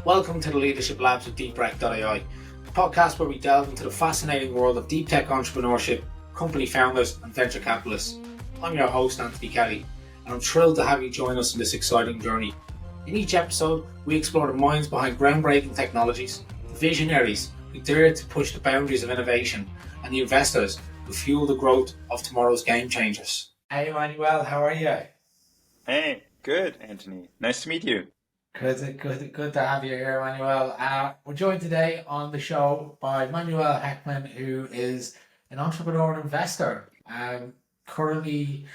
Welcome to the Leadership Labs with DeepTech.ai, a podcast where we delve into the fascinating world of deep tech entrepreneurship, company founders and venture capitalists. I'm your host, Anthony Kelly, and I'm thrilled to have you join us in this exciting journey. In each episode, we explore the minds behind groundbreaking technologies, the visionaries who dare to push the boundaries of innovation, and the investors who fuel the growth of tomorrow's game changers. Hey Manuel, how are you? Hey, good, Anthony. Nice to meet you. Good to have you here, Manuel. We're joined today on the show by Manuel Heckmann, who is an entrepreneur and investor. Currently,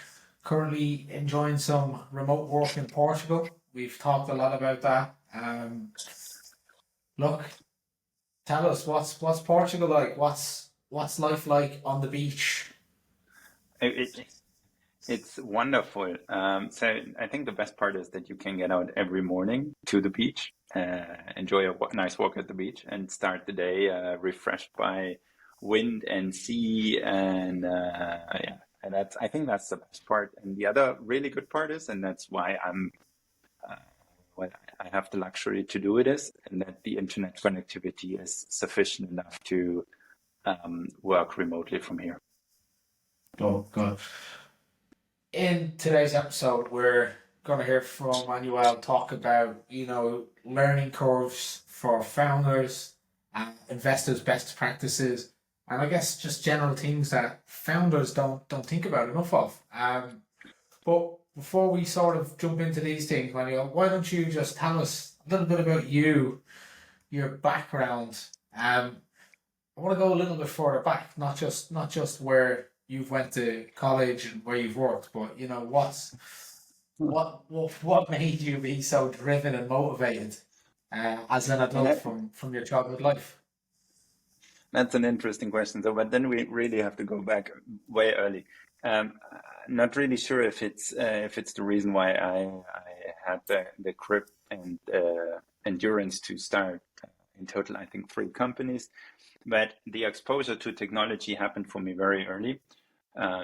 currently enjoying some remote work in Portugal. We've talked a lot about that. Look, tell us what's Portugal like? What's life like on the beach? It, it's wonderful. So I think the best part is that you can get out every morning to the beach, enjoy a nice walk at the beach, and start the day refreshed by wind and sea, and yeah, and I think that's the best part. And the other really good part is, and that's why uh, why I have the luxury to do it is, and that the internet connectivity is sufficient enough to work remotely from here. Oh, God. In today's episode, we're going to hear from Manuel talk about, learning curves for founders, investors' best practices, and I guess just general things that founders don't think about enough of. But before we sort of jump into these things, Manuel, why don't you just tell us a little bit about you, your background? I want to go a little bit further back, not just where you've went to college and where you've worked, but what made you be so driven and motivated as an And adult from your childhood life? that's an interesting question. So, but then we really have to go back way early. Um, Not really sure if it's the reason why I had the grip and endurance to start in total, I think, three companies. But the exposure to technology happened for me very early.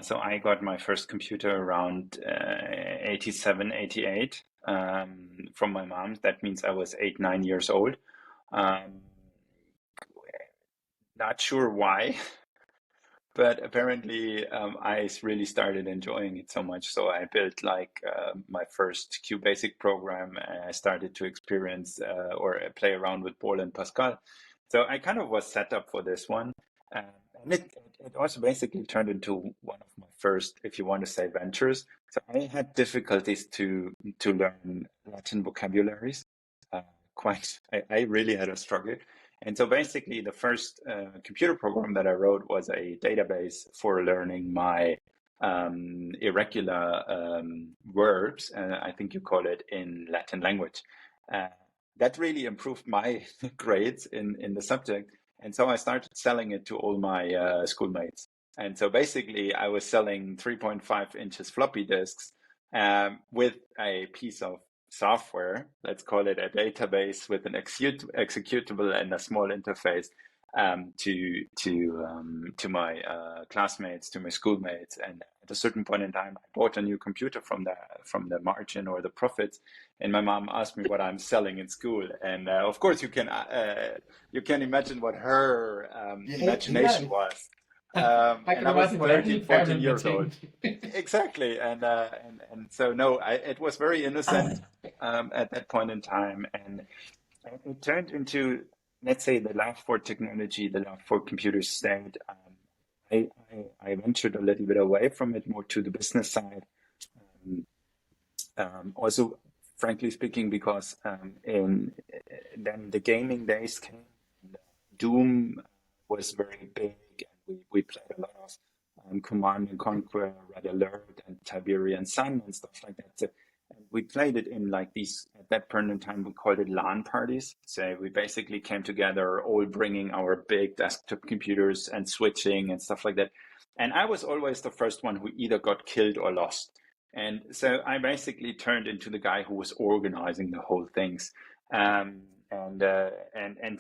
So I got my first computer around 87, 88 from my mom. That means I was 8, 9 years old. Um, Not sure why, but apparently I really started enjoying it so much. So I built like my first QBasic program. I started to experience or play around with Ball and Pascal. So I kind of was set up for this one. Um, and it also basically turned into one of my first, if you want to say, ventures. So I had difficulties to learn Latin vocabularies. Uh, I really had a struggle. And so basically, the first computer program that I wrote was a database for learning my irregular verbs, I think you call it in Latin language. Uh, that really improved my grades in the subject. And so I started selling it to all my schoolmates. And so basically, I was selling 3.5 inches floppy disks with a piece of software, let's call it a database with an executable and a small interface to my classmates, to my schoolmates. And at a certain point in time, I bought a new computer from the margin or the profits. And my mom asked me what I'm selling in school, and of course you can imagine what her Yeah, imagination yeah. was. I And can I was imagine what any 13, 14 parent would years old. think. Exactly, and so no, it was very innocent at that point in time, and it turned into, let's say, the love for technology, the love for computers stayed. I ventured a little bit away from it, more to the business side. Um, Also, frankly speaking, because in then the gaming days came, and Doom was very big, and we played a lot of Command and Conquer, Red Alert, and Tiberian Sun and stuff like that. So, and we played it in like these, at that point in time, we called it LAN parties. So we basically came together, all bringing our big desktop computers and switching and stuff like that. And I was always the first one who either got killed or lost. And so I basically turned into the guy who was organizing the whole things. And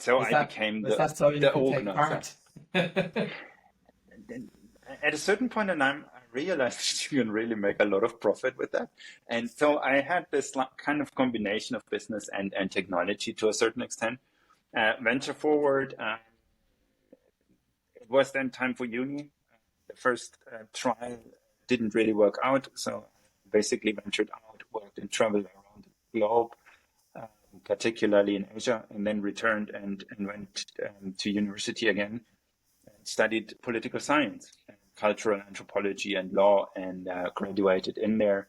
so Was I that became was that so you the could take organizer. part? And then at a certain point in time, I realized that you can really make a lot of profit with that. And so I had this kind of combination of business and technology to a certain extent. Venture forward, it was then time for uni. The first trial didn't really work out, so I basically ventured out, worked and traveled around the globe, particularly in Asia, and then returned and went to university again and studied political science, and cultural anthropology and law, and graduated in there.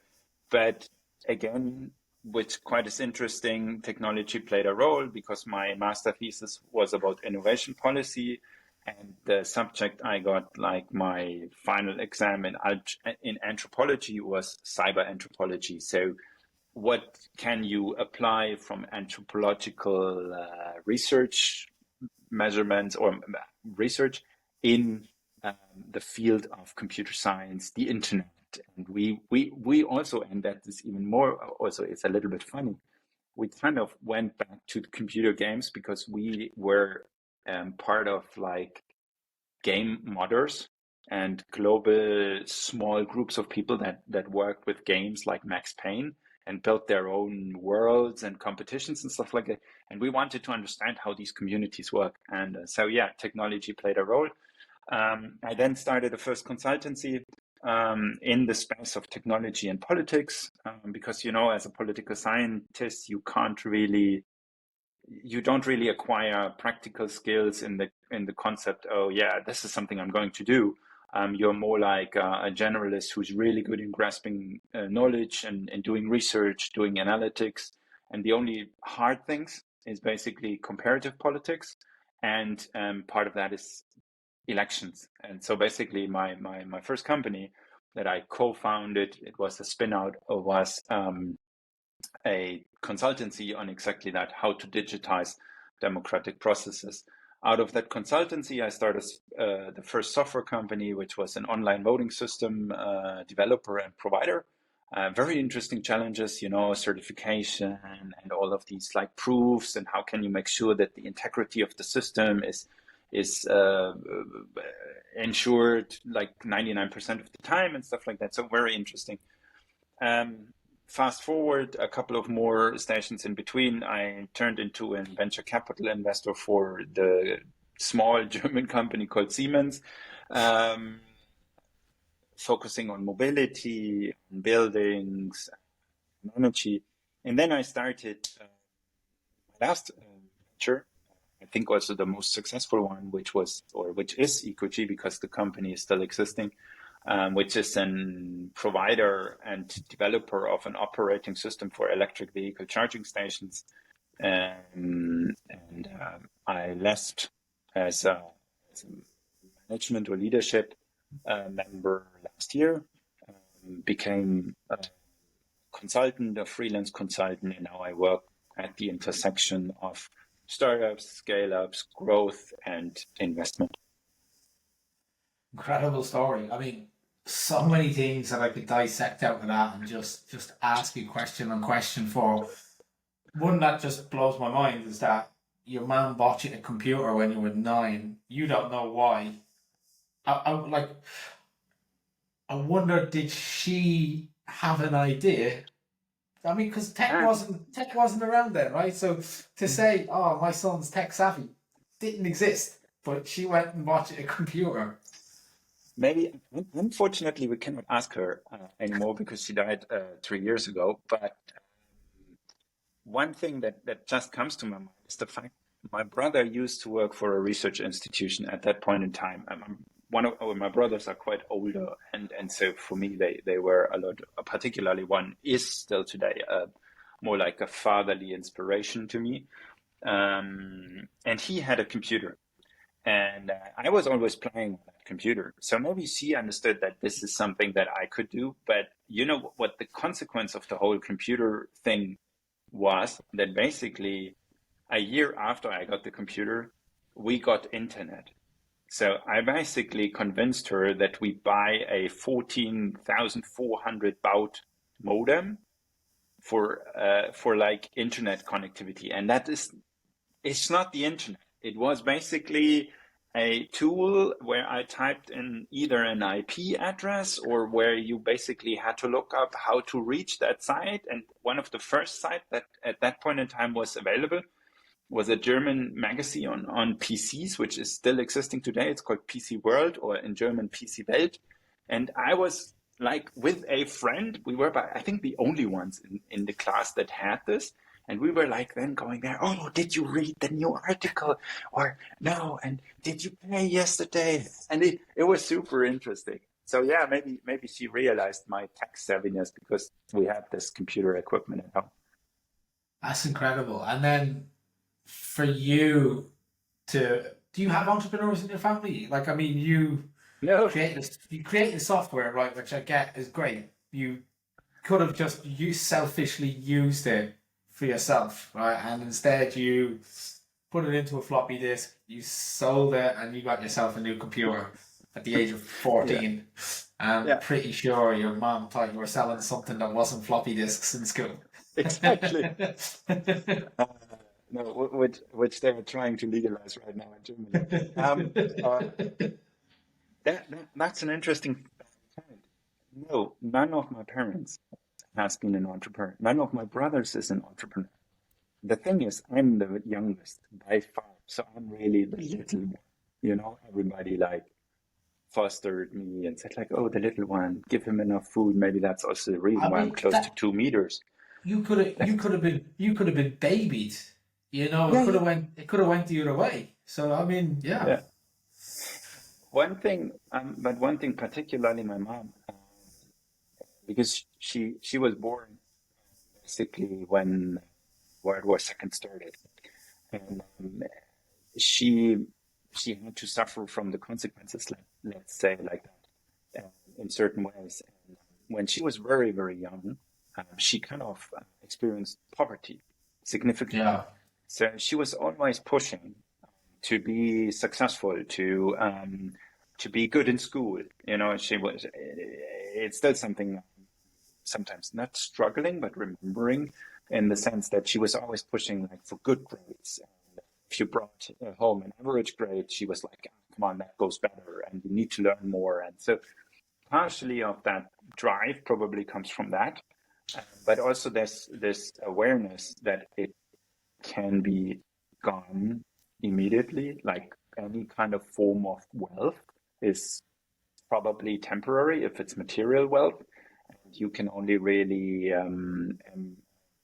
But again, which quite is interesting, technology played a role because my master thesis was about innovation policy, and the subject I got, like my final exam in anthropology, was cyber anthropology. So what can you apply from anthropological research measurements or research in the field of computer science, the internet? And we also, and that is even more, also it's a little bit funny, we kind of went back to the computer games because we were part of like game modders and global small groups of people that worked with games like Max Payne and built their own worlds and competitions and stuff like that. And we wanted to understand how these communities work. And so, yeah, technology played a role. I then started a first consultancy in the space of technology and politics, because, you know, as a political scientist, you don't really acquire practical skills in the concept, oh yeah, this is something I'm going to do. You're more like a generalist who's really good in grasping knowledge and doing research, doing analytics. And the only hard things is basically comparative politics. And part of that is elections. And so basically my first company that I co-founded, it was a spin out, was a consultancy on exactly that, how to digitize democratic processes. Out of that consultancy, I started the first software company, which was an online voting system developer and provider. Very interesting challenges, you know, certification and all of these like proofs, and how can you make sure that the integrity of the system is ensured like 99% of the time and stuff like that. So very interesting. Fast forward a couple of more stations in between, I turned into a venture capital investor for the small German company called Siemens, focusing on mobility, buildings, and energy. And then I started my last venture, I think also the most successful one, which is EcoG, because the company is still existing, which is a provider and developer of an operating system for electric vehicle charging stations. I left as a management or leadership member last year, became a consultant, a freelance consultant, and now I work at the intersection of startups, scale-ups, growth, and investment. Incredible story. I mean, so many things that I could dissect out of that and just ask you question on question for. One that just blows my mind is that your mum bought you a computer when you were 9. You don't know why. Like, I wonder, did she have an idea? I mean, because tech wasn't around then, right? So to say, "Oh, my son's tech savvy," didn't exist. But she went and bought you a computer. Maybe, unfortunately, we cannot ask her anymore because she died 3 years ago. But one thing that just comes to my mind is the fact my brother used to work for a research institution at that point in time. One of my brothers are quite older, and so for me they were a lot. Particularly one is still today more like a fatherly inspiration to me. And he had a computer, and I was always playing on that computer. So maybe she understood that this is something that I could do. But you know what the consequence of the whole computer thing was? That basically a year after I got the computer, we got internet. So I basically convinced her that we buy a 14,400 baud modem for like internet connectivity, and it's not the internet. It was basically a tool where I typed in either an IP address or where you basically had to look up how to reach that site. And one of the first sites that at that point in time was available was a German magazine on PCs, which is still existing today. It's called PC World, or in German PC Welt. And I was like with a friend, we were, I think, the only ones in the class that had this. And we were like then going there, oh, did you read the new article? Or no, and did you pay yesterday? And it was super interesting. So yeah, maybe she realized my tech savviness because we had this computer equipment at home. That's incredible. And then for you to, do you have entrepreneurs in your family? Like, I mean, No, you created software, right, which I get is great. You could have just selfishly used it for yourself, right? And instead you put it into a floppy disk, you sold it, and you got yourself a new computer at the age of yeah, 14. I'm yeah, pretty sure your mom thought you were selling something that wasn't floppy disks in school. exactly. Uh, no, which they are trying to legalize right now in Germany. Um, uh, that's an interesting point. No, none of my parents has been an entrepreneur. None of my brothers is an entrepreneur. The thing is, I'm the youngest by far, so I'm really the little one. You know, everybody like fostered me and said like, "Oh, the little one, give him enough food." Maybe that's also the reason I why I'm mean close to that 2 meters. you could have been babied. You know, Yeah, yeah, it could have went the other way. So I mean, yeah. yeah. But one thing particularly my mom, because she was born basically when World War II started, and she she had to suffer from the consequences, let's say like that, in certain ways. And when she was very very young, she kind of experienced poverty significantly. Yeah. So she was always pushing to be successful, to be good in school. You know, she was. It's still something sometimes not struggling, but remembering in the sense that she was always pushing like for good grades. And if you brought home an average grade, she was like, "Oh, come on, that goes better, and you need to learn more." And so partially of that drive probably comes from that, but also there's this awareness that it can be gone immediately, like any kind of form of wealth is probably temporary if it's material wealth. And you can only really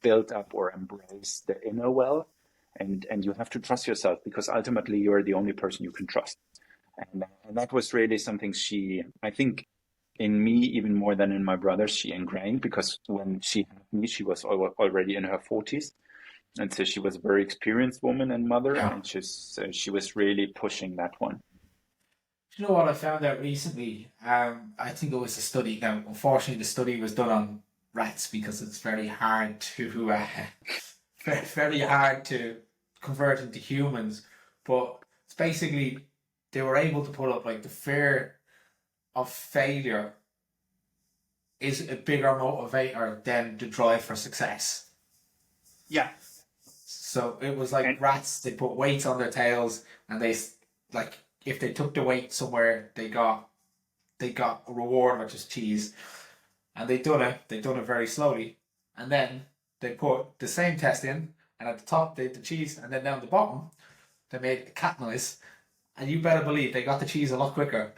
build up or embrace the inner wealth. And you have to trust yourself because ultimately you're the only person you can trust. And that was really something she, I think, in me, even more than in my brothers, she ingrained because when she had me, she was already in her 40s. And so she was a very experienced woman and mother, Yeah. and she was really pushing that one. Do you know what I found out recently? I think it was a study. Now, unfortunately, the study was done on rats because it's very hard to very hard to convert into humans. But it's basically they were able to put up like the fear of failure is a bigger motivator than the drive for success. Yeah. So it was like And rats. They put weights on their tails, and like if they took the weight somewhere, they got a reward, which is cheese. And they done it very slowly, and then they put the same test in, and at the top they had the cheese, and then down the bottom they made the cat noise, and you better believe they got the cheese a lot quicker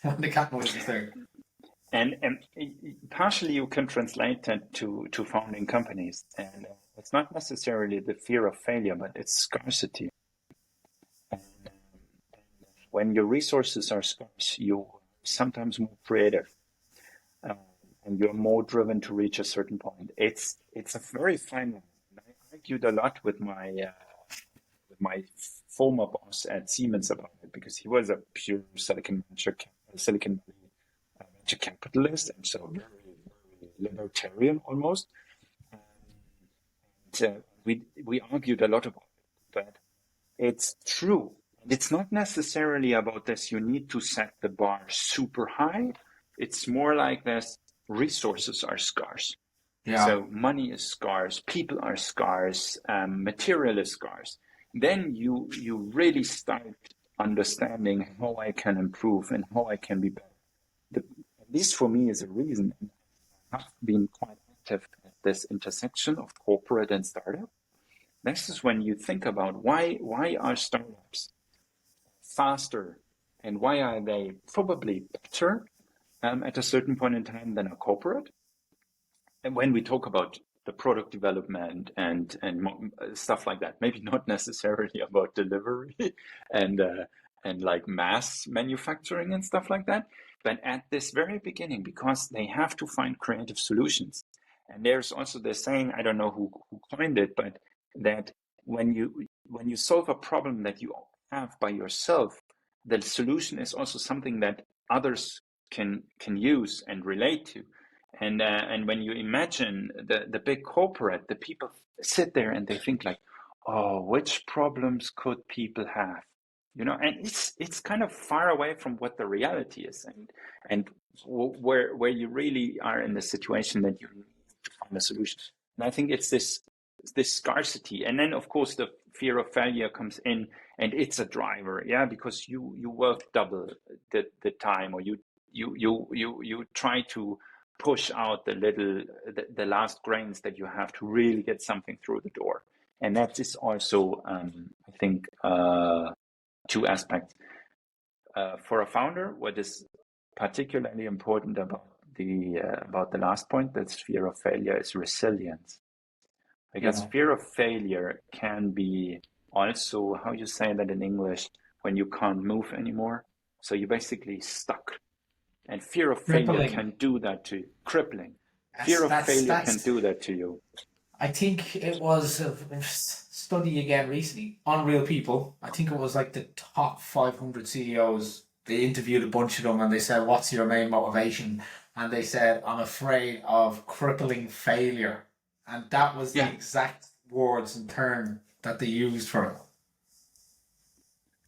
when the cat noise was there. and partially you can translate that to founding companies, and it's not necessarily the fear of failure, but it's scarcity. And when your resources are scarce, you're sometimes more creative, uh, and you're more driven to reach a certain point. It's a very fine line. And I argued a lot with my former boss at Siemens about it because he was a pure Silicon Valley venture capitalist, and so very, very libertarian almost. And we argued a lot about it, but it's true. It's not necessarily about this. You need to set the bar super high. It's more like this: resources are scarce. Yeah. So money is scarce, people are scarce, material is scarce. Then you really start understanding how I can improve and how I can be better. At least for me, is a reason. I've been quite active at this intersection of corporate and startup. This is when you think about why are startups faster and why are they probably better at a certain point in time than a corporate. And when we talk about the product development and stuff like that, maybe not necessarily about delivery and like mass manufacturing and stuff like that, but at this very beginning, because they have to find creative solutions. And there's also the saying, I don't know who coined it, but that when you solve a problem that you have by yourself, the solution is also something that others can use and relate to. And when you imagine the big corporate, the people sit there and they think like, oh, which problems could people have? And it's kind of far away from what the reality is, and where you really are in the situation that you need to find a solution. And I think it's this scarcity, and then of course the fear of failure comes in, and it's a driver, yeah, because you work double the time, or you try to push out the last grains that you have to really get something through the door. And that is also, I think, two aspects. For a founder, what is particularly important about the last point, that's fear of failure, is resilience. Because fear of failure can be also, how you say that in English, when you can't move anymore. So you're basically stuck. And fear of failure can do that to you. Crippling. Fear of failure can do that to you. I think it was a study again recently on real people. I think it was like the top 500 CEOs. They interviewed a bunch of them and they said, what's your main motivation? And they said, I'm afraid of crippling failure. And that was the exact words and term that they used for it.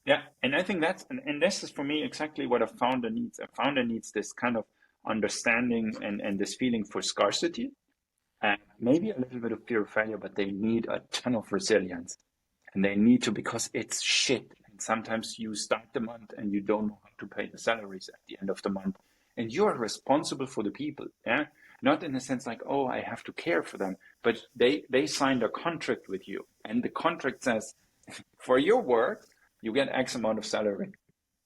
Yeah, and I think and this is for me exactly what a founder needs. A founder needs this kind of understanding and this feeling for scarcity, and maybe a little bit of fear of failure, but they need a ton of resilience. And they need to, because it's shit. And sometimes you start the month and you don't know how to pay the salaries at the end of the month. And you are responsible for the people, yeah? Not in the sense like, oh, I have to care for them, but they signed a contract with you. And the contract says, for your work, you get X amount of salary.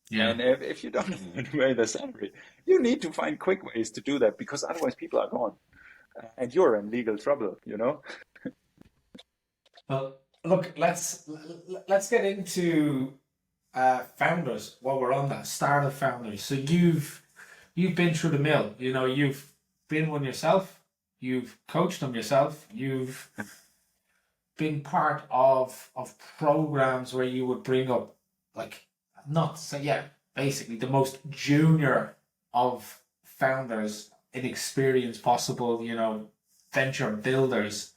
Yeah. And if you don't know how to pay the salary, you need to find quick ways to do that, because otherwise people are gone. And you're in legal trouble, Well, look, let's get into founders while we're on that. Startup founders. So you've been through the mill. You've been one yourself. You've coached them yourself. You've been part of programs where you would bring up, like, basically the most junior of founders in experience possible, venture builders.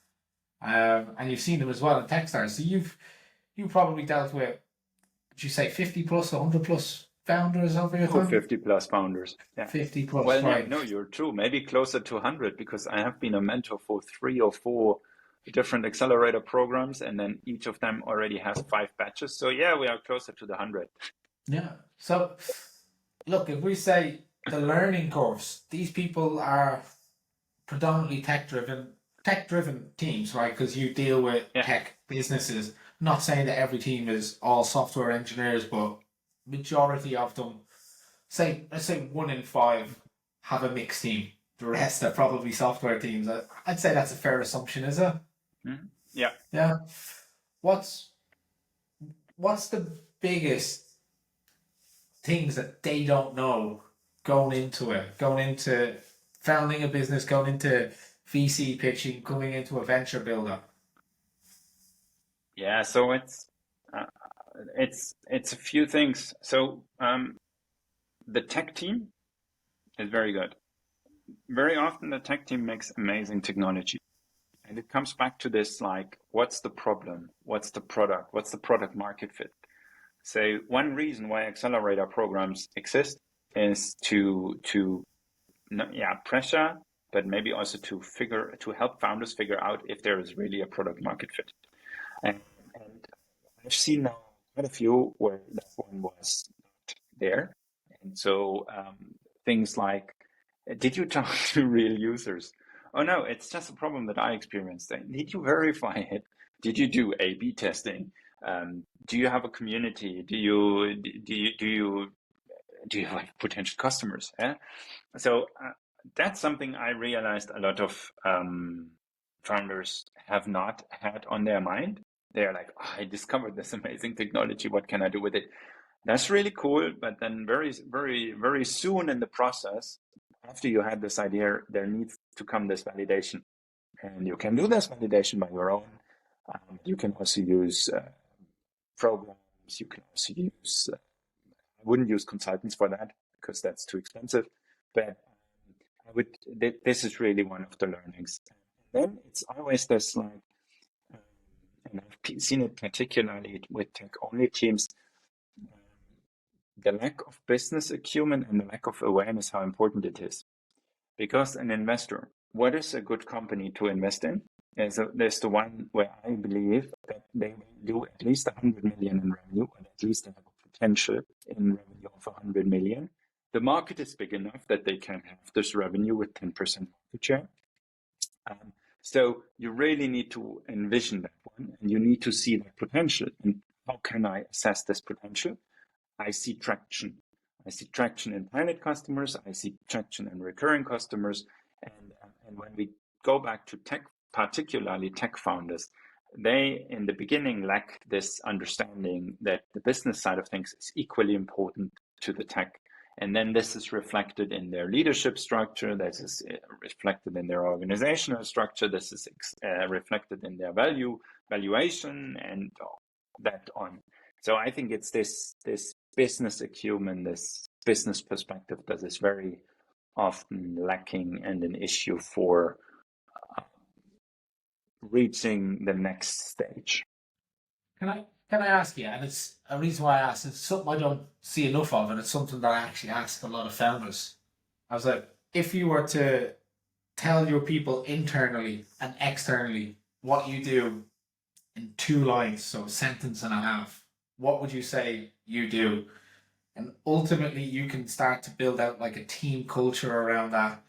And you've seen them as well in Techstars. So you probably dealt with, would you say 50 plus, 100 plus founders over your time? 50 plus founders. Yeah. 50 plus. Well, right. No, you're true. Maybe closer to 100, because I have been a mentor for 3 or 4 different accelerator programs, and then each of them already has 5 batches. So yeah, we are closer to the 100. Yeah. So look, if we say the learning curves, these people are predominantly tech driven teams, right? Because you deal with tech businesses. Not saying that every team is all software engineers, but majority of them, let's say 1 in 5 have a mixed team. The rest are probably software teams. I'd say that's a fair assumption, is it? Mm-hmm. Yeah. Yeah. What's the biggest things that they don't know going into founding a business, going into VC pitching, coming into a venture builder? Yeah, so it's a few things. So the tech team is very good. Very often the tech team makes amazing technology. And it comes back to this, like, what's the problem? What's the product? What's the product market fit? So one reason why accelerator programs exist is to pressure, but maybe also to help founders figure out if there is really a product market fit. And I've seen now quite a few where that one was not there. And so things like, did you talk to real users? Oh no, it's just a problem that I experienced. Did you verify it? Did you do A/B testing? Do you have a community? Do you have potential customers? Yeah? So that's something I realized a lot of founders have not had on their mind. They're like, oh, I discovered this amazing technology. What can I do with it? That's really cool. But then very, very, very soon in the process, after you had this idea, there needs to come this validation. And you can do this validation by your own. You can also use programs. You can also use, I wouldn't use consultants for that because that's too expensive. But this is really one of the learnings. And then it's always this like, and I've seen it particularly with tech-only teams, the lack of business acumen and the lack of awareness how important it is. Because an investor, what is a good company to invest in? There's the one where I believe that they will do at least 100 million in revenue, or at least they have a potential in revenue of 100 million. The market is big enough that they can have this revenue with 10% market share. So you really need to envision that one, and you need to see that potential. And how can I assess this potential? I see traction. I see traction in pilot customers. I see traction in recurring customers. And when we go back to tech, particularly tech founders, they in the beginning lack this understanding that the business side of things is equally important to the tech. And then this is reflected in their leadership structure. This is reflected in their organizational structure. This is reflected in their valuation, and that on. So I think it's this business acumen, this business perspective that is very often lacking and an issue for reaching the next stage. Can I ask you? And it's a reason why I asked. It's something I don't see enough of, and it's something that I actually ask a lot of founders. I was like, if you were to tell your people internally and externally what you do in 2 lines, so a sentence and a half, what would you say you do? And ultimately, you can start to build out like a team culture around that.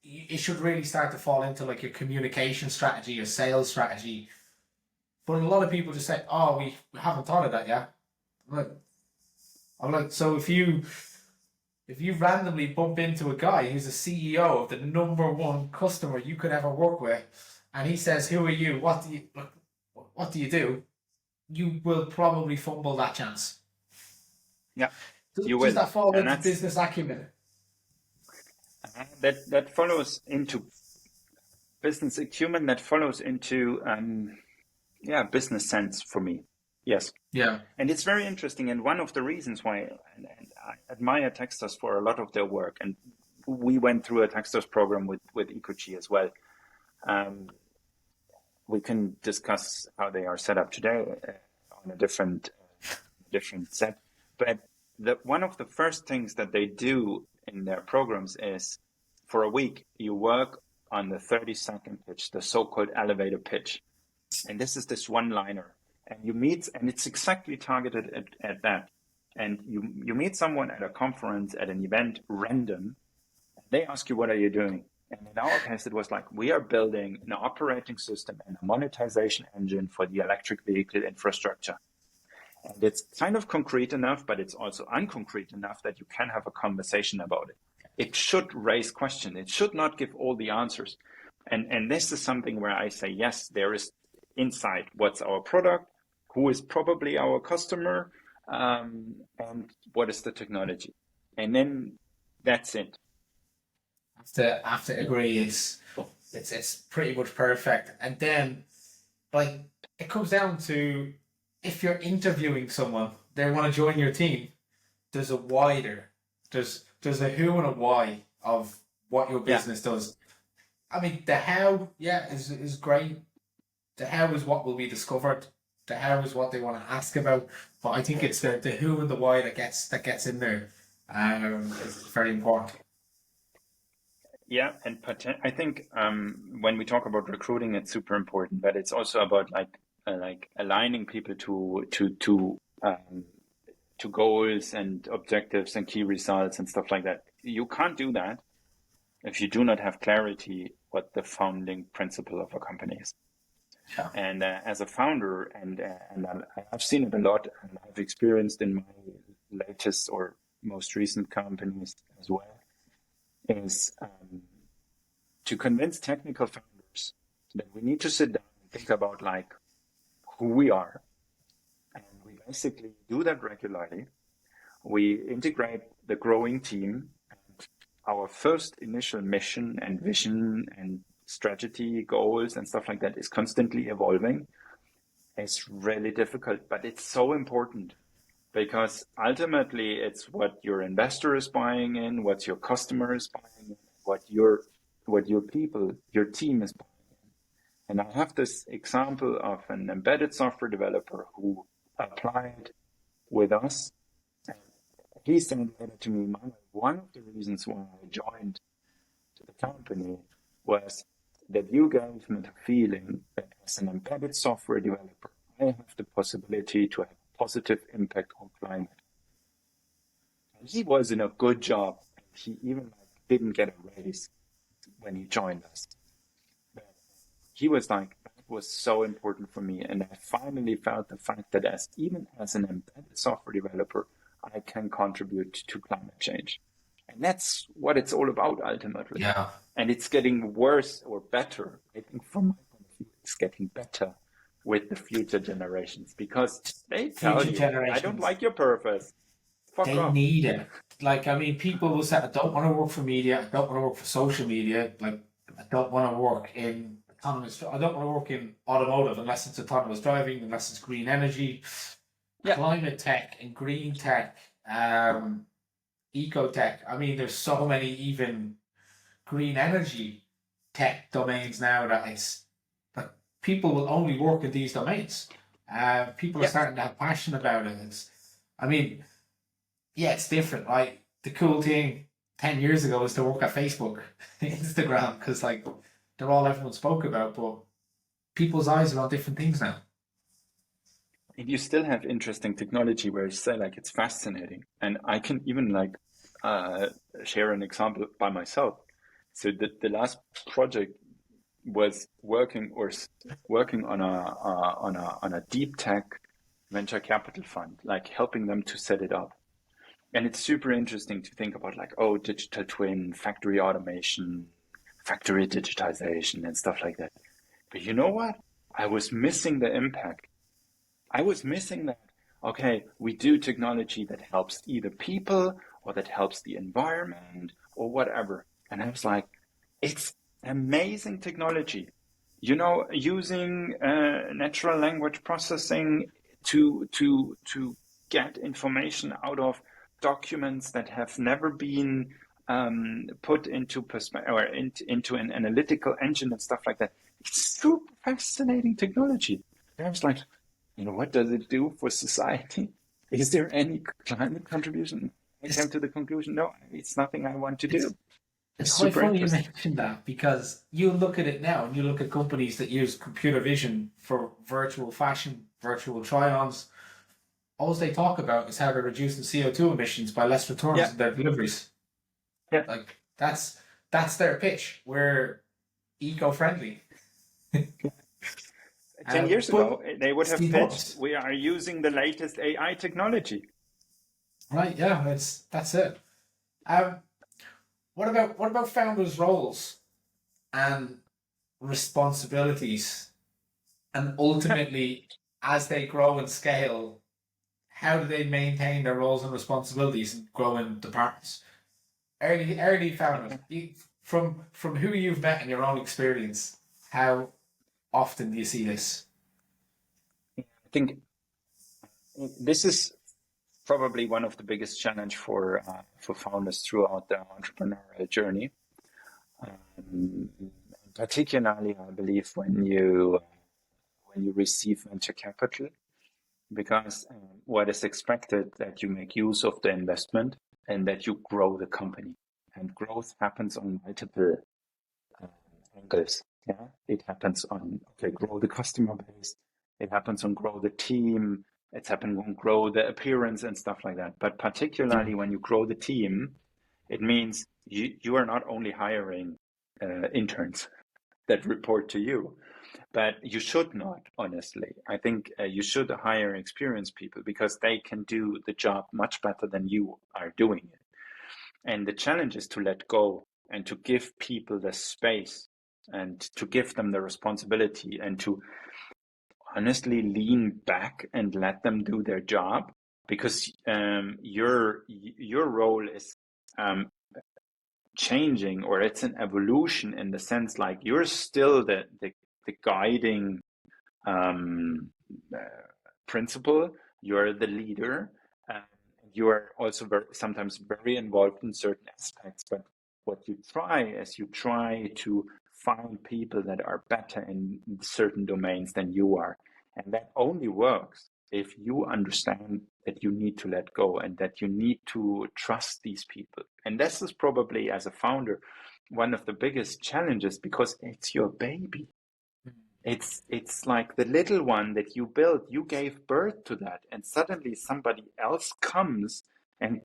It should really start to fall into like your communication strategy, your sales strategy. But a lot of people just say, "Oh, we haven't thought of that yet." I'm like, so if you randomly bump into a guy who's the CEO of the number one customer you could ever work with, and he says, "Who are you? What do you do?" You will probably fumble that chance. Yeah, you Does will. that fall And into business acumen? that follows into business acumen, that follows into business sense for me. Yes. Yeah. And it's very interesting. And one of the reasons why and I admire Techstars for a lot of their work, and we went through a Techstars program with Ecogy as well. We can discuss how they are set up today on a different set. But one of the first things that they do in their programs is, for a week, you work on the 30-second pitch, the so-called elevator pitch. And this is this one-liner. And you meet, and it's exactly targeted at that. And you meet someone at a conference, at an event, random. And they ask you, what are you doing? And in our case, it was like, we are building an operating system and a monetization engine for the electric vehicle infrastructure. And it's kind of concrete enough, but it's also unconcrete enough that you can have a conversation about it. It should raise questions. It should not give all the answers. And this is something where I say, yes, there is insight. What's our product? Who is probably our customer? And what is the technology? And then that's it. I have to agree. It's pretty much perfect. And then, like, it comes down to, if you're interviewing someone, they want to join your team. There's a a who and a why of what your business does. I mean, the how, is great. The how is what will be discovered. The how is what they want to ask about. But I think it's the who and the why that gets in there. It's very important. Yeah, and I think when we talk about recruiting, it's super important, but it's also about like aligning people to um, to goals and objectives and key results and stuff like that. You can't do that if you do not have clarity what the founding principle of a company is. Yeah. And as a founder, and I've seen it a lot, and I've experienced in my latest or most recent companies as well, is to convince technical founders that we need to sit down and think about like who we are. And we basically do that regularly. We integrate the growing team, and our first initial mission and vision and strategy, goals and stuff like that is constantly evolving. It's really difficult, but it's so important because ultimately it's what your investor is buying in, what your customer is buying in, what your people, your team is buying in. And I have this example of an embedded software developer who applied with us. And he said later to me, Manuel, one of the reasons why I joined the company was that you gave me the feeling that as an embedded software developer, I have the possibility to have a positive impact on climate. And he was in a good job. And he even didn't get a raise when he joined us. But he was like, that was so important for me. And I finally felt the fact that even as an embedded software developer, I can contribute to climate change. And that's what it's all about ultimately. Yeah. And it's getting worse or better. I think from my point of view, it's getting better with the future generations because they tell you, I don't like your purpose. Fuck They off. need it. Like, I mean, people will say, I don't want to work for media. I don't want to work for social media. Like, I don't want to work in autonomous. I don't want to work in automotive unless it's autonomous driving, unless it's green energy, Yeah. climate tech and green tech, eco tech. I mean, there's so many even green energy tech domains now that it's like people will only work in these domains. People are starting to have passion about it. I mean, yeah, it's different. Like the cool thing 10 years ago was to work at Facebook, Instagram, because like they're all everyone spoke about, but people's eyes are on different things now. And you still have interesting technology where you say like it's fascinating. And I can even like share an example by myself. So the last project was working on a DeepTech venture capital fund, like helping them to set it up. And it's super interesting to think about like, oh, digital twin, factory automation, factory digitization and stuff like that. But you know what? I was missing the impact. I was missing that. Okay, we do technology that helps either people or that helps the environment or whatever. And I was like, it's amazing technology. You know, using natural language processing to get information out of documents that have never been put into perspective or into an analytical engine and stuff like that. It's super fascinating technology. And I was like, you know, what does it do for society? Is there any climate contribution? I came to the conclusion, no, it's nothing I want to do. It's quite funny you mentioned that because you look at it now and you look at companies that use computer vision for virtual fashion, virtual try-ons. All they talk about is how they're reducing CO2 emissions by less returns in their deliveries. Yeah. Like that's their pitch. We're eco-friendly. 10 years ago, they would have pitched, we are using the latest AI technology. Right, yeah, that's it. What about founders' roles and responsibilities? And ultimately, as they grow and scale, how do they maintain their roles and responsibilities and grow in departments? Early founders, from who you've met in your own experience, how often do you see this? I think this is probably one of the biggest challenge for founders throughout their entrepreneurial journey. Particularly, I believe when you receive venture capital, because what is expected that you make use of the investment and that you grow the company, and growth happens on multiple angles. Yeah, it happens on grow the customer base. It happens on grow the team, it's happened when you grow the appearance and stuff like that. But particularly when you grow the team, it means you are not only hiring interns that report to you, but you should not, honestly. I think you should hire experienced people because they can do the job much better than you are doing it. And the challenge is to let go and to give people the space and to give them the responsibility and to honestly lean back and let them do their job, because your role is changing, or it's an evolution in the sense like you're still the guiding principle. You're the leader. You are also sometimes very involved in certain aspects. But what you try is you try to find people that are better in certain domains than you are. And that only works if you understand that you need to let go and that you need to trust these people. And this is probably, as a founder, one of the biggest challenges, because it's your baby. It's like the little one that you built, you gave birth to that, and suddenly somebody else comes and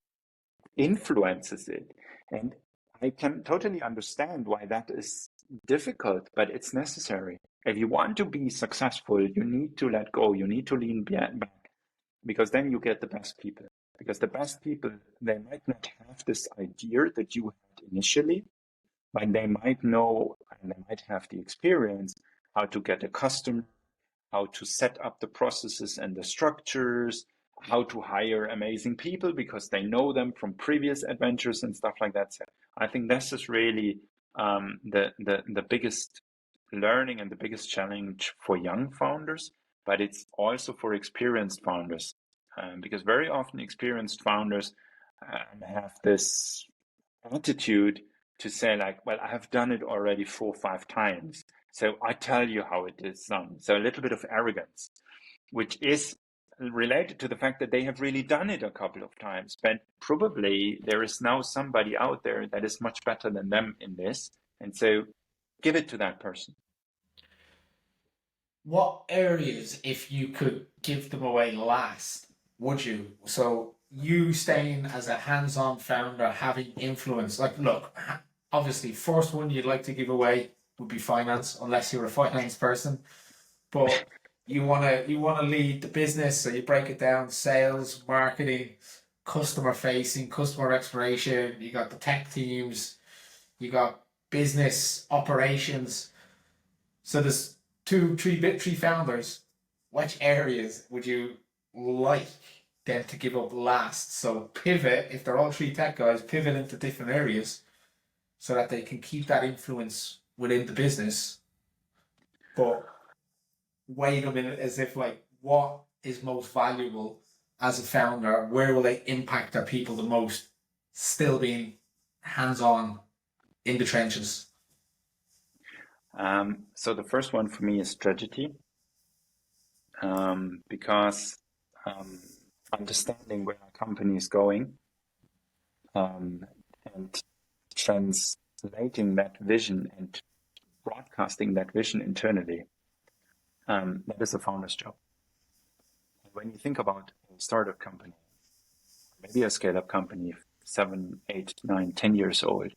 influences it. And I can totally understand why that is difficult, but it's necessary. If you want to be successful, you need to let go, you need to lean back, because then you get the best people. Because the best people, they might not have this idea that you had initially, but they might know and they might have the experience how to get a customer, how to set up the processes and the structures, how to hire amazing people because they know them from previous adventures and stuff like that. So I think this is really the biggest learning and the biggest challenge for young founders, but it's also for experienced founders, because very often experienced founders have this attitude to say like, well, I have done it already 4 or 5 times, so I tell you how it is done. So a little bit of arrogance, which is related to the fact that they have really done it a couple of times, but probably there is now somebody out there that is much better than them in this, and so give it to that person. What areas, if you could give them away last, would you? So you staying as a hands-on founder, having influence. Like, look, obviously, first one you'd like to give away would be finance, unless you're a finance person. But you wanna lead the business, so you break it down: sales, marketing, customer facing, customer exploration. You got the tech teams, you got business operations. So there's three founders. Which areas would you like them to give up last? So pivot, if they're all three tech guys, pivot into different areas so that they can keep that influence within the business, but weigh them in as if like, what is most valuable as a founder? Where will they impact their people the most? Still being hands on in the trenches. So the first one for me is strategy, because understanding where a company is going, and translating that vision and broadcasting that vision internally, that is a founder's job. And when you think about a startup company, maybe a scale-up company, 7, 8, 9, 10 years old,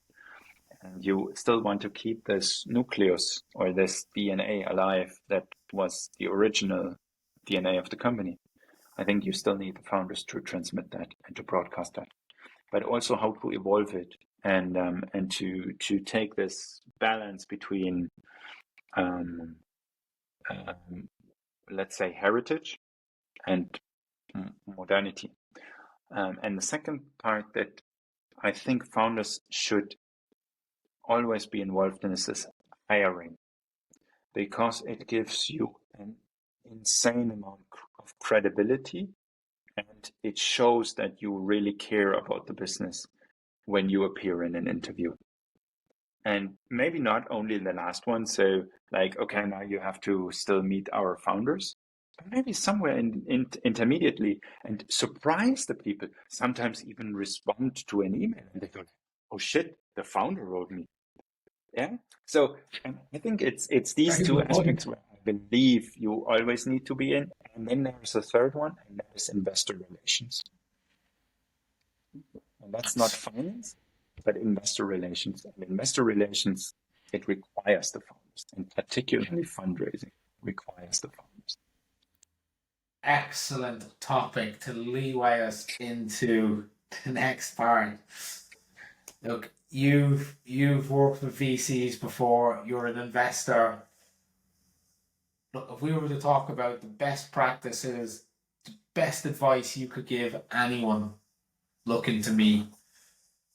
and you still want to keep this nucleus or this DNA alive that was the original DNA of the company, I think you still need the founders to transmit that and to broadcast that, but also how to evolve it and to take this balance between let's say heritage and modernity. And the second part that I think founders should always be involved in is hiring, because it gives you an insane amount of credibility and it shows that you really care about the business when you appear in an interview. And maybe not only the last one, so like, okay, now you have to still meet our founders, but maybe somewhere intermediately, and surprise the people, sometimes even respond to an email and they go, oh shit, the founder wrote me. Yeah. So I think it's these Very two good point. aspects where I believe you always need to be in. And then there's a third one, and that is investor relations. And that's not finance, but investor relations. And investor relations, it requires the founders, and particularly fundraising requires the founders. Excellent topic to leeway us into the next part. Look, you've worked with VCs before. You're an investor. Look, if we were to talk about the best practices, the best advice you could give anyone looking to meet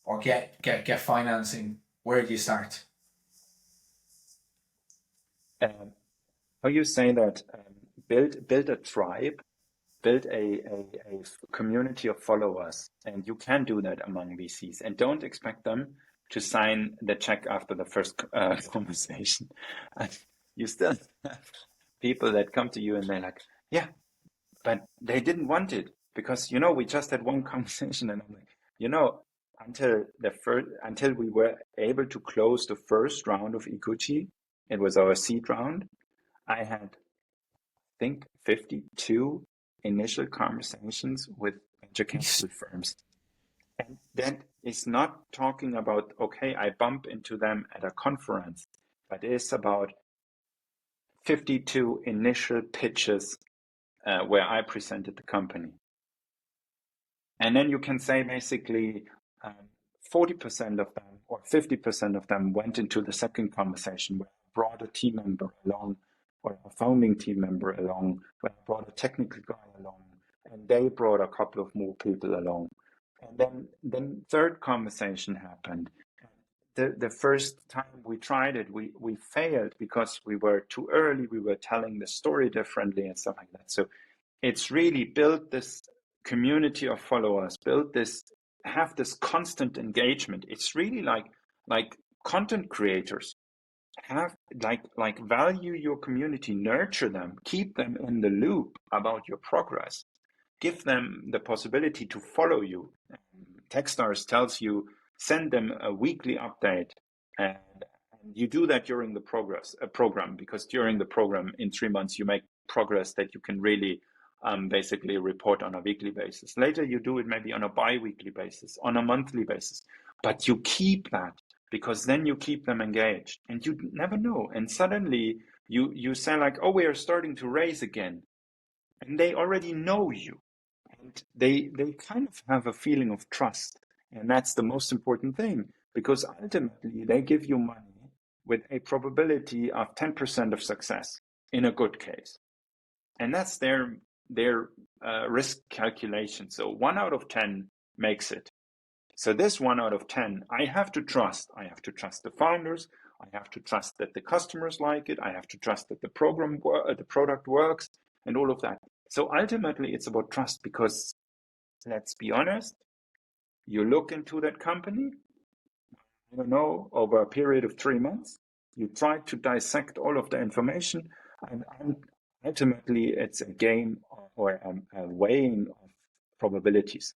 or get financing, where do you start? How you say that? Build a tribe, build a community of followers, and you can do that among VCs. And don't expect them to sign the check after the first conversation. And you still have people that come to you and they're like, yeah, but they didn't want it because, you know, we just had one conversation, and I'm like, you know, until we were able to close the first round of Ikuchi, it was our seed round. I had, I think, 52 initial conversations with venture capital firms. And that is not talking about, okay, I bump into them at a conference, but it's about 52 initial pitches where I presented the company. And then you can say basically 40% of them or 50% of them went into the second conversation where I brought a team member along or a founding team member along, where I brought a technical guy along, and they brought a couple of more people along. And then third conversation happened. The first time we tried it, we failed because we were too early, we were telling the story differently and stuff like that. So it's really build this community of followers, have this constant engagement. It's really like content creators. Have like value your community, nurture them, keep them in the loop about your progress, give them the possibility to follow you. Techstars tells you send them a weekly update, and you do that during the program, because during the program in 3 months you make progress that you can really basically report on a weekly basis. Later you do it maybe on a bi-weekly basis, on a monthly basis, but you keep that, because then you keep them engaged, and you never know. And suddenly you say like, oh, we are starting to raise again, and they already know you, and they kind of have a feeling of trust, and that's the most important thing, because ultimately they give you money with a probability of 10% of success in a good case, and that's their risk calculation. So 1 out of 10 makes it. So this 1 out of 10, I have to trust. I have to trust the founders. I have to trust that the customers like it. I have to trust that the product works, and all of that. So ultimately, it's about trust, because let's be honest, you look into that company, I don't know, over a period of 3 months, you try to dissect all of the information, and ultimately, it's a game or a weighing of probabilities.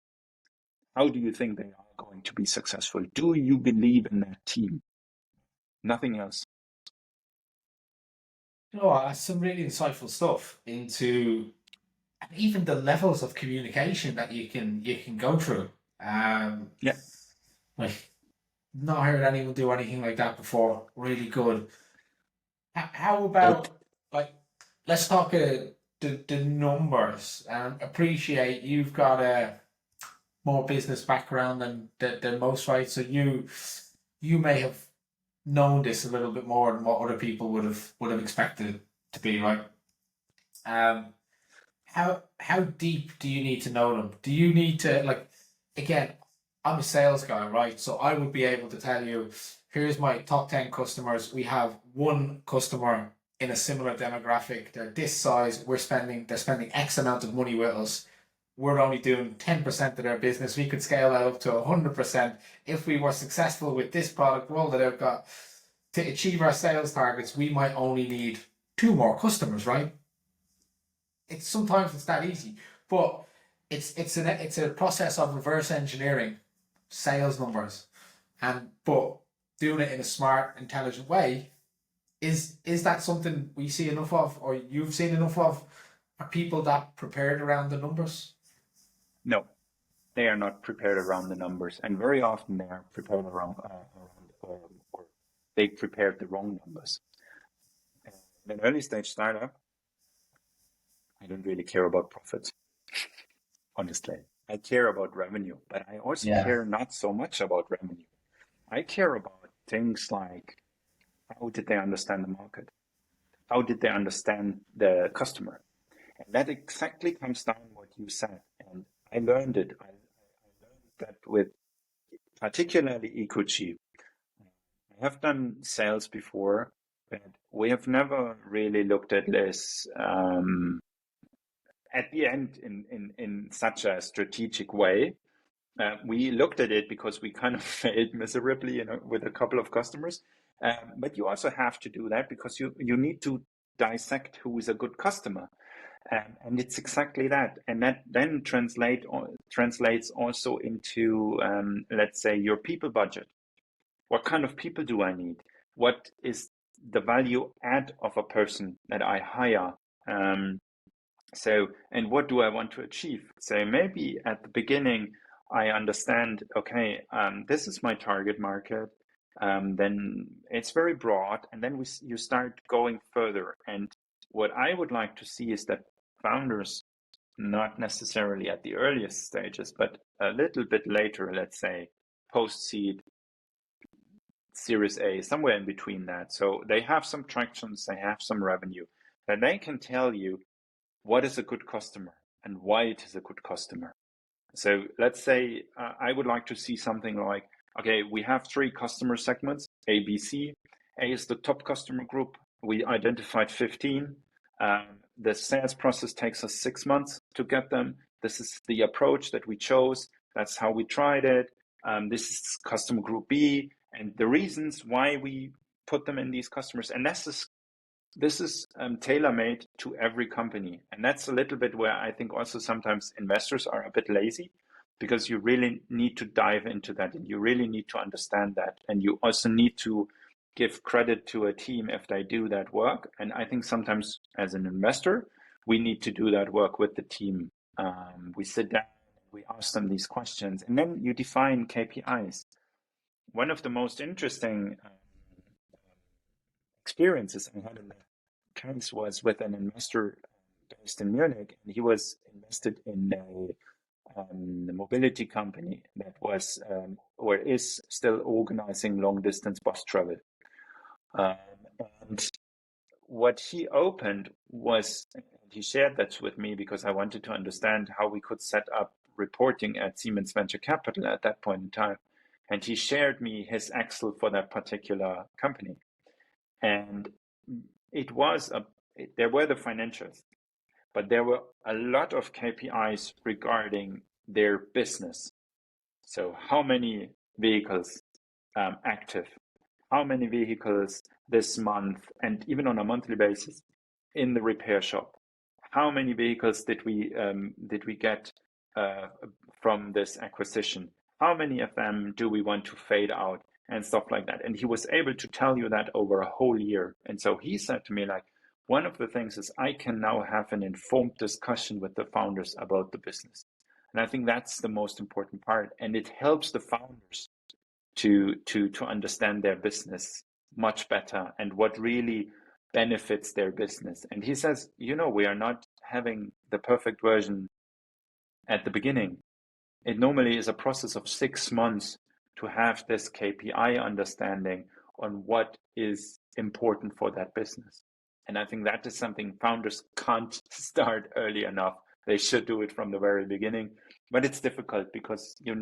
How do you think they are going to be successful? Do you believe in that team? Nothing else. You know, that's some really insightful stuff into even the levels of communication that you can go through. Yeah. Like, not heard anyone do anything like that before. Really good. How about, like, let's talk the numbers. Appreciate you've got a more business background than most, right? So you may have known this a little bit more than what other people would have expected it to be, right? How deep do you need to know them? Do you need to, like, again, I'm a sales guy, right? So I would be able to tell you, here's my top 10 customers. We have one customer in a similar demographic. They're this size. They're spending X amount of money with us. We're only doing 10% of their business. We could scale that up to 100% if we were successful with this product role that I've got. To achieve our sales targets, we might only need 2 more customers, right? Sometimes it's that easy, but it's a process of reverse engineering sales numbers, but doing it in a smart, intelligent way. Is that something we see enough of, or you've seen enough of Are people that prepared around the numbers? No, they are not prepared around the numbers, and very often they are prepared or they prepared the wrong numbers. In an early stage startup, I don't really care about profits, honestly. I care about revenue, but I also care not so much about revenue. I care about things like how did they understand the market? How did they understand the customer? And that exactly comes down to what you said. And I learned it. I learned that with particularly EcoG. I have done sales before, but we have never really looked at this at the end in such a strategic way. We looked at it because we kind of failed miserably with a couple of customers. But you also have to do that because you need to dissect who is a good customer. And it's exactly that. And that then translates also into, let's say, your people budget. What kind of people do I need? What is the value add of a person that I hire? And what do I want to achieve? So maybe at the beginning, I understand, okay, this is my target market. Then it's very broad. And then you start going further. And what I would like to see is that founders, not necessarily at the earliest stages, but a little bit later, let's say, post-seed, Series A, somewhere in between that. So they have some tractions, they have some revenue, then they can tell you what is a good customer and why it is a good customer. So let's say I would like to see something like, okay, we have 3 customer segments, A, B, C. A is the top customer group. We identified 15. The sales process takes us 6 months to get them. This is the approach that we chose. That's how we tried it. This is customer group B, and the reasons why we put them in these customers. And this is tailor-made to every company. And that's a little bit where I think also sometimes investors are a bit lazy, because you really need to dive into that and you really need to understand that. And you also need to give credit to a team if they do that work. And I think sometimes as an investor, we need to do that work with the team. We sit down, we ask them these questions, and then you define KPIs. One of the most interesting experiences I had in that case was with an investor based in Munich, and he was invested in a mobility company that was or is still organizing long distance bus travel. And what he opened was, he shared that with me because I wanted to understand how we could set up reporting at Siemens Venture Capital at that point in time. And he shared me his Excel for that particular company. And there were the financials, but there were a lot of KPIs regarding their business. So how many vehicles active, how many vehicles this month, and even on a monthly basis in the repair shop, how many vehicles did we get from this acquisition, how many of them do we want to fade out, and stuff like that. And he was able to tell you that over a whole year. And so he said to me, like, one of the things is I can now have an informed discussion with the founders about the business. And I think that's the most important part. And it helps the founders to understand their business much better and what really benefits their business. And he says, we are not having the perfect version at the beginning. It normally is a process of 6 months to have this KPI understanding on what is important for that business. And I think that is something founders can't start early enough. They should do it from the very beginning. But it's difficult because you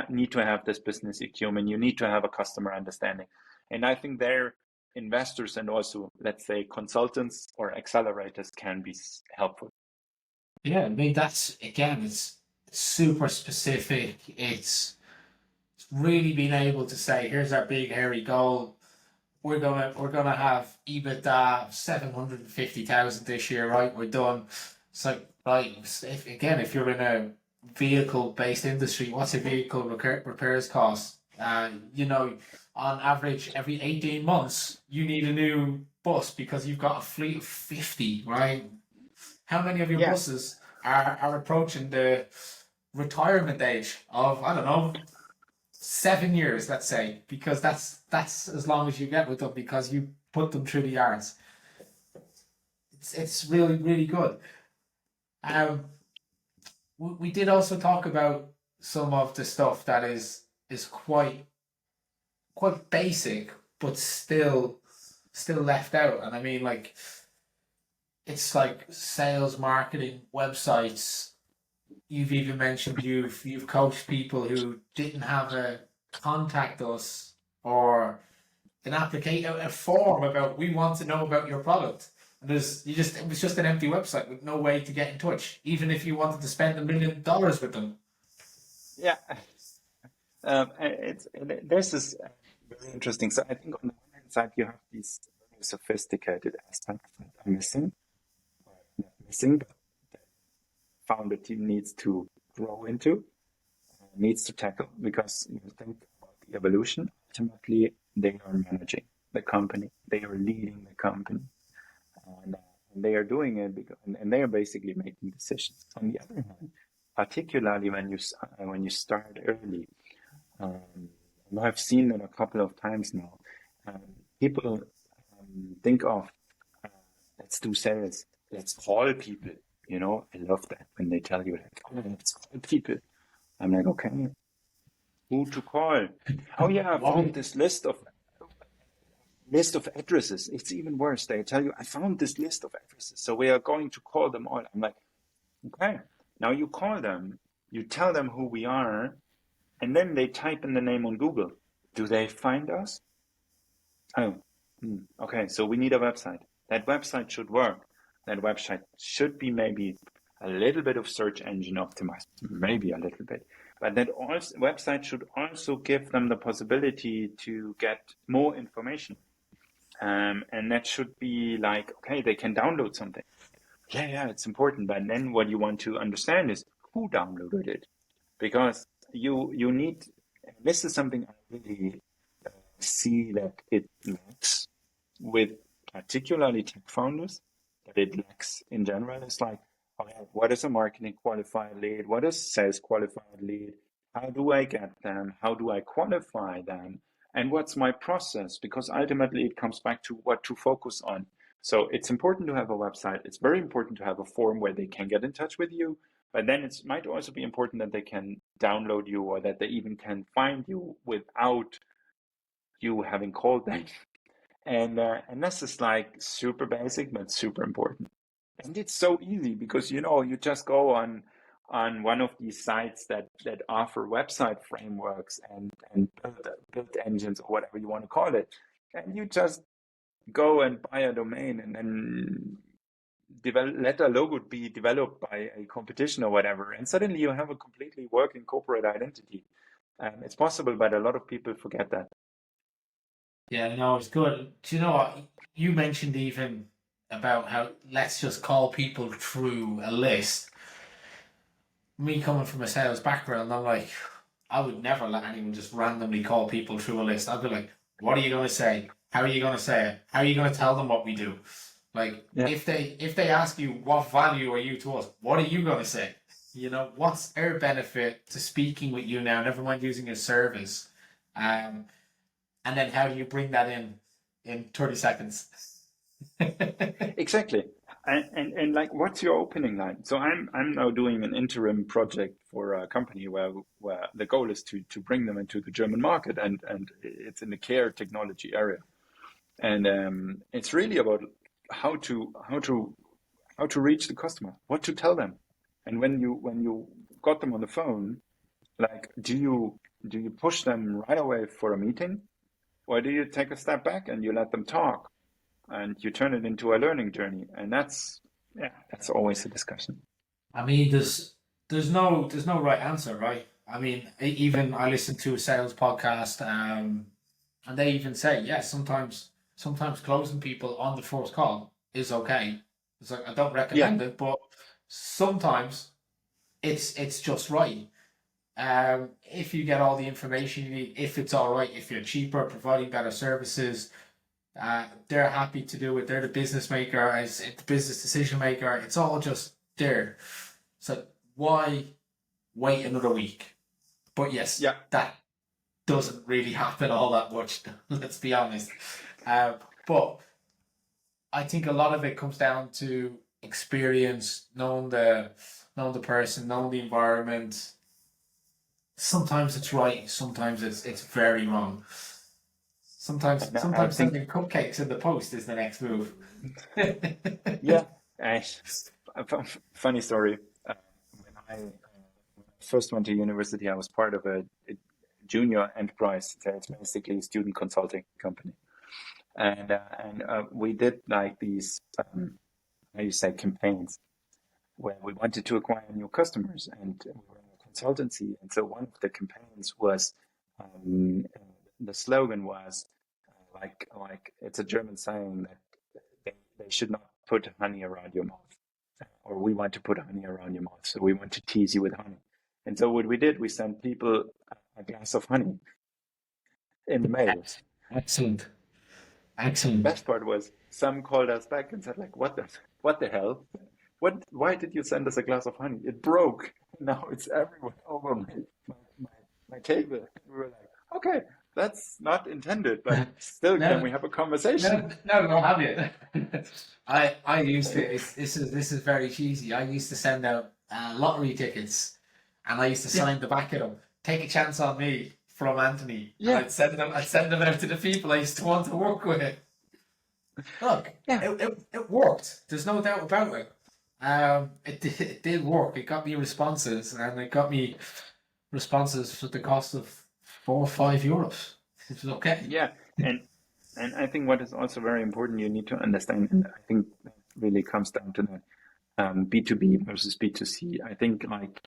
need to have this business acumen. You need to have a customer understanding. And I think their investors and also, let's say, consultants or accelerators can be helpful. Yeah, I mean, it's super specific. It's really being able to say, here's our big hairy goal. We're gonna have EBITDA of 750,000 this year, right? We're done. So, right, if you're in a vehicle-based industry, what's a vehicle repairs cost? On average, every 18 months, you need a new bus because you've got a fleet of 50, right? how many of your Yeah, buses are approaching the retirement age of, I don't know, 7 years, let's say, because that's as long as you get with them because you put them through the yards. It's really really good. Um, we did also talk about some of the stuff that is quite basic, but still left out. And I mean, like it's like sales, marketing, websites. You've even mentioned you've coached people who didn't have a contact us or an application, a form about we want to know about your product. And it was just an empty website with no way to get in touch, even if you wanted to spend $1 million with them. yeah. There's this very interesting. So I think on the one hand side, you have these very sophisticated aspects that are missing, or not missing, but the founder team needs to grow into, needs to tackle, because you think about the evolution. Ultimately, they are managing the company, they are leading the company, and, uh, and they are doing it because, and they are basically making decisions. On the other hand, particularly when you start early. And I've seen it a couple of times now. Um, People think of uh, let's do sales, let's call people. I love that when they tell you like, oh, let's call people. I'm like, okay, who to call? Oh yeah, I found What? this list of addresses. It's even worse. They tell you, I found this list of addresses, so we are going to call them all. I'm like, okay, now you call them, you tell them who we are, and then they type in the name on Google. Do they find us? Oh, okay. So we need a website. That website should work. That website should be maybe a little bit of search engine optimized, maybe a little bit. But that also, website should also give them the possibility to get more information. And that should be like, okay, they can download something. Yeah, it's important. But then what you want to understand is who downloaded it, because you need. This is something I really see that it lacks with particularly tech founders, that it lacks in general. It's like, okay, what is a marketing qualified lead? What is sales qualified lead? How do I get them? How do I qualify them? And what's my process? Because ultimately it comes back to what to focus on. So it's important to have a website. It's very important to have a form where they can get in touch with you. But then it might also be important that they can download you, or that they even can find you without you having called them. And this is like super basic but super important. And it's so easy because you just go on one of these sites that offer website frameworks and build engines, or whatever you want to call it, and you just go and buy a domain, and then let a logo be developed by a competition or whatever, and suddenly you have a completely working corporate identity. It's possible, but a lot of people forget that. Yeah, no, it's good. Do you know what? You mentioned even about how let's just call people through a list. Me coming from a sales background, I'm like, I would never let anyone just randomly call people through a list. I'd be like, what are you going to say? How are you going to say it? How are you going to tell them what we do? Like, Yeah. if they ask you what value are you to us, what are you going to say? What's our benefit to speaking with you now? Never mind using a service. Um, and then how do you bring that in 30 seconds? Exactly. And like, what's your opening line? So I'm now doing an interim project for a company where the goal is to bring them into the German market, and it's in the care technology area. And it's really about how to how to how to reach the customer, what to tell them. And when you got them on the phone, like, do you push them right away for a meeting, or do you take a step back and you let them talk, and you turn it into a learning journey? And that's always a discussion. I mean, there's no right answer, right? I mean, even I listen to a sales podcast, and they even say, yes, sometimes closing people on the first call is okay. It's like I don't Yeah, recommend it, but sometimes it's just right. If you get all the information you need, if it's all right, if you're cheaper, providing better services, They're happy to do it. They're the business maker, as the business decision maker. It's all just there. So why wait another week? But yes, Yeah. that doesn't really happen all that much. Let's be honest. But I think a lot of it comes down to experience, knowing the person, knowing the environment. Sometimes it's right, sometimes it's very wrong. Sometimes And I sometimes think, sending cupcakes in the post is the next move. yeah, I, funny story. When I first went to university, I was part of a junior enterprise. So it's basically a student consulting company. And we did like these, how you say, campaigns where we wanted to acquire new customers, and we were in a consultancy. And so one of the campaigns was, the slogan was like it's a German saying that they should not put honey around your mouth, or we want to put honey around your mouth. So we want to tease you with honey. And so what we did, we sent people a glass of honey in the mail. Excellent, The excellent. best part was some called us back and said like, what the hell? Why did you send us a glass of honey? It broke. Now it's everywhere over my, my table. We were like, okay, that's not intended, but still, can No, we have a conversation? no, have you? I used to. This is very cheesy. I used to send out lottery tickets, and I used to Yeah, sign the back of them. Take a chance on me from Anthony, and yeah, I'd send them out to the people I used to want to work with. Look, yeah, it worked. There's no doubt about it. It did work. It got me responses, and it got me responses for the cost of €4 or €5. It was okay. yeah. And and I think what is also very important, you need to understand, and I think that really comes down to that, B2B versus B2C. I think like,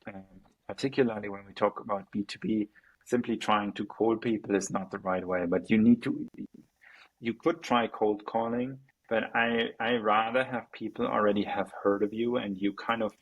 particularly when we talk about B2B, simply trying to call people is not the right way, but you could try cold calling, but I rather have people already have heard of you, and you kind of